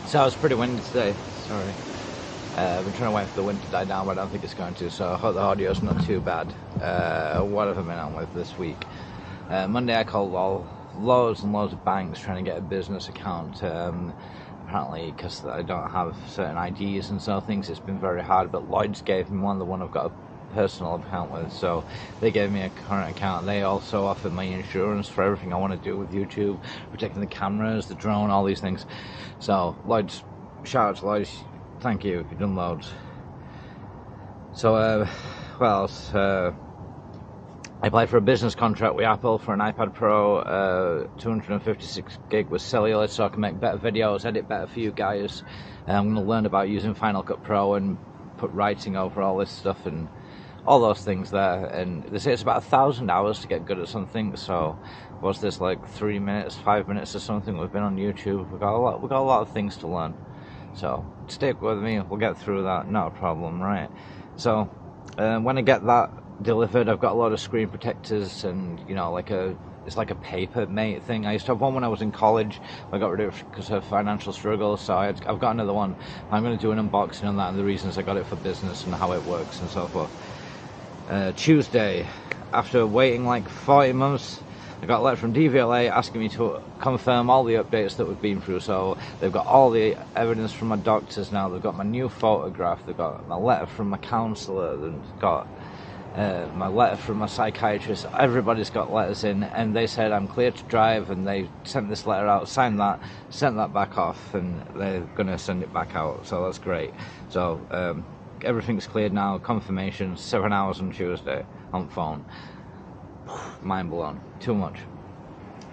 So it's pretty windy today, sorry. I've been trying to wait for the wind to die down, but I don't think it's going to, so I hope the audio's not too bad. What have I been on with this week? Monday I called loads and loads of banks trying to get a business account. Apparently, because I don't have certain IDs and so things, it's been very hard, but Lloyd's gave me one, the one I've got a personal account with, so they gave me a current account. They also offered my insurance for everything I want to do with YouTube, protecting the cameras, the drone, all these things. So Lloyd's, shout out to Lloyd's, thank you, you've done loads. So what else? I applied for a business contract with Apple for an iPad Pro, 256 gig with cellular, so I can make better videos, edit better for you guys. I'm going to learn about using Final Cut Pro and put writing over all this stuff and all those things there. And they say it's about 1,000 hours to get good at something. So was this like 3 minutes, 5 minutes or something? We've been on YouTube. We've got a lot of things to learn. So stick with me. We'll get through that. Not a problem, right? So when I get that delivered, I've got a lot of screen protectors and, you know, it's like a paper mate thing. I used to have one when I was in college. I got rid of it because of financial struggles, so I've got another one. I'm going to do an unboxing on that and the reasons I got it for business and how it works and so forth. Tuesday, after waiting like 40 months, I got a letter from DVLA asking me to confirm all the updates that we've been through. So they've got all the evidence from my doctors now. They've got my new photograph. They've got my letter from my counsellor. They've got my letter from my psychiatrist. Everybody's got letters in, and they said I'm clear to drive, and they sent this letter out, signed that, sent that back off, and they're going to send it back out, so that's great. So everything's cleared now, confirmation, 7 hours on Tuesday on phone. Mind blown, too much.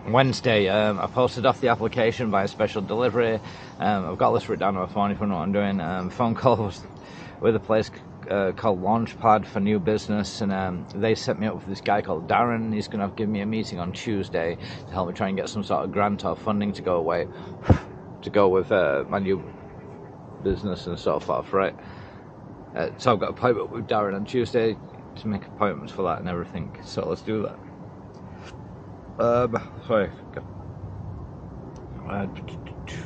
Wednesday, I posted off the application by a special delivery. I've got this written down on my phone if you know what I'm doing. Phone call was with a place called Launchpad for new business, and they set me up with this guy called Darren. He's going to give me a meeting on Tuesday to help me try and get some sort of grant or funding to go away, to go with my new business and so forth, right? So I've got an appointment with Darren on Tuesday to make appointments for that and everything, so let's do that. Sorry.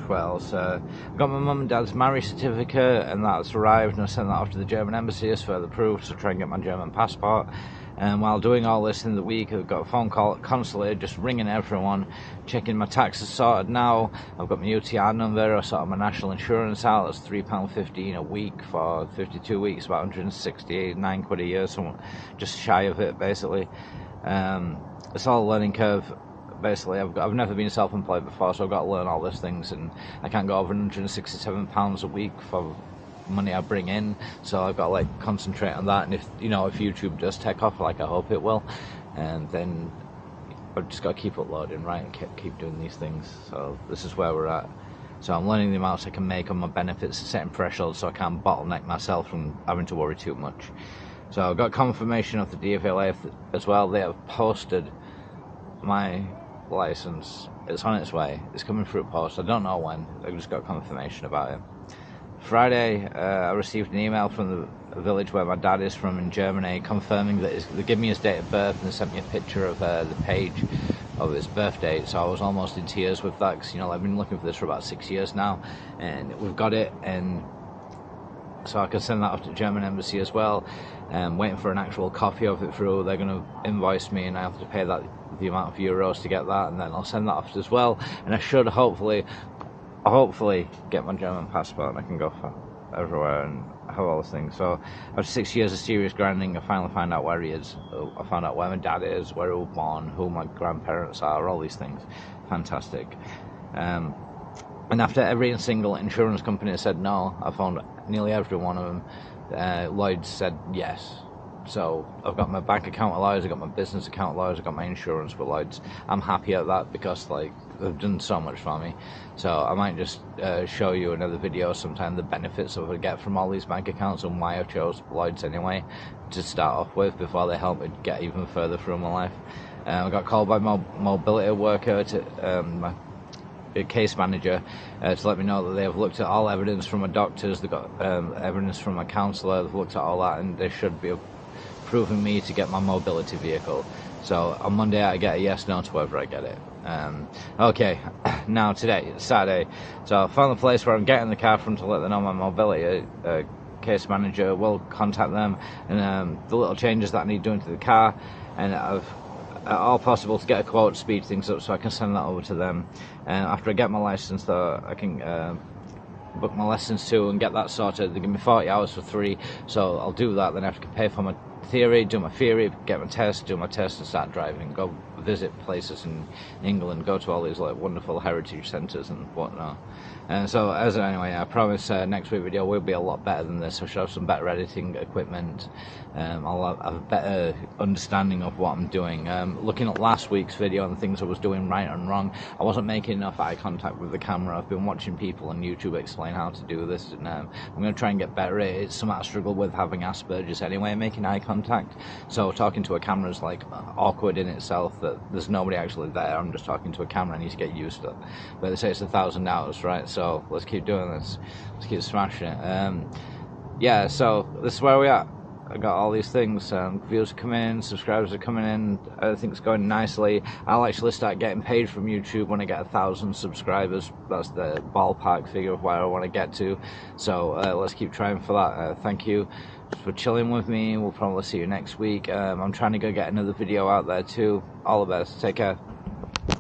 Well, so I got my mum and dad's marriage certificate, and that's arrived, and I sent that off to the German embassy as further proof to try and get my German passport. And while doing all this in the week, I've got a phone call at consulate, just ringing everyone, checking my taxes sorted now. I've got my UTR number, I sorted my national insurance out. That's £3.15 a week for 52 weeks, about 169 quid a year, so just shy of it basically. It's all a learning curve. Basically, I've never been self-employed before, so I've got to learn all these things, and I can't go over £167 a week for money I bring in, so I've got to like concentrate on that. And if YouTube does take off, like I hope it will, and then I've just got to keep uploading, right, and keep doing these things. So this is where we're at. So I'm learning the amounts I can make on my benefits and setting thresholds, so I can't bottleneck myself from having to worry too much. So I've got confirmation of the DVLA as well. They have posted my license. It's on its way. It's coming through post. I don't know when. I just got confirmation about it. Friday, I received an email from the village where my dad is from in Germany, confirming that they gave me his date of birth and sent me a picture of the page of his birth date. So I was almost in tears with that, because I've been looking for this for about 6 years now, and we've got it, and so I can send that off to the German embassy as well. Waiting for an actual copy of it through. They're going to invoice me, and I have to pay the amount of euros to get that, and then I'll send that off as well. And I should hopefully get my German passport, and I can go for everywhere and have all those things. So after 6 years of serious grinding, I finally found out where he is. I found out where my dad is, where he was born, who my grandparents are, all these things. Fantastic. And after every single insurance company said no, I found nearly every one of them. Lloyd said yes. So I've got my bank account with Lloyds, I've got my business account with Lloyds, I've got my insurance with Lloyds. I'm happy at that, because they've done so much for me. So I might just show you another video sometime, the benefits I get from all these bank accounts and why I chose Lloyds anyway to start off with, before they help me get even further through my life. I got called by my mobility worker, my case manager, to let me know that they have looked at all evidence from my doctors. They've got evidence from my counsellor. They've looked at all that, and they should be approving me to get my mobility vehicle. So on Monday I get a yes, no to whether I get it. Okay, now today, it's Saturday, so I found the place where I'm getting the car from to let them know my mobility case manager will contact them, and the little changes that I need doing to the car, and I've all possible to get a quote to speed things up so I can send that over to them. And after I get my license, though, I can book my lessons too and get that sorted. They give me 40 hours for free, so I'll do that. Then I have to pay for my theory, do my theory, get my test, do my test, and start driving. Go visit places in England, go to all these like wonderful heritage centres and whatnot. And so, anyway, I promise next week's video will be a lot better than this. I should have some better editing equipment. I'll have a better understanding of what I'm doing. Looking at last week's video and the things I was doing right and wrong, I wasn't making enough eye contact with the camera. I've been watching people on YouTube explain how to do this, and I'm going to try and get better at it. It's something I struggle with, having Asperger's anyway, making eye contact. So talking to a camera is like awkward in itself, that there's nobody actually there. I'm just talking to a camera. I need to get used to it. But they say it's 1,000 hours, right? So let's keep doing this. Let's keep smashing it. Yeah, so this is where we are. I got all these things. Views are coming in, subscribers are coming in, everything's going nicely. I'll actually start getting paid from YouTube when I get 1,000 subscribers. That's the ballpark figure of where I want to get to. So let's keep trying for that. Thank you for chilling with me. We'll probably see you next week. I'm trying to go get another video out there too. All the best. Take care.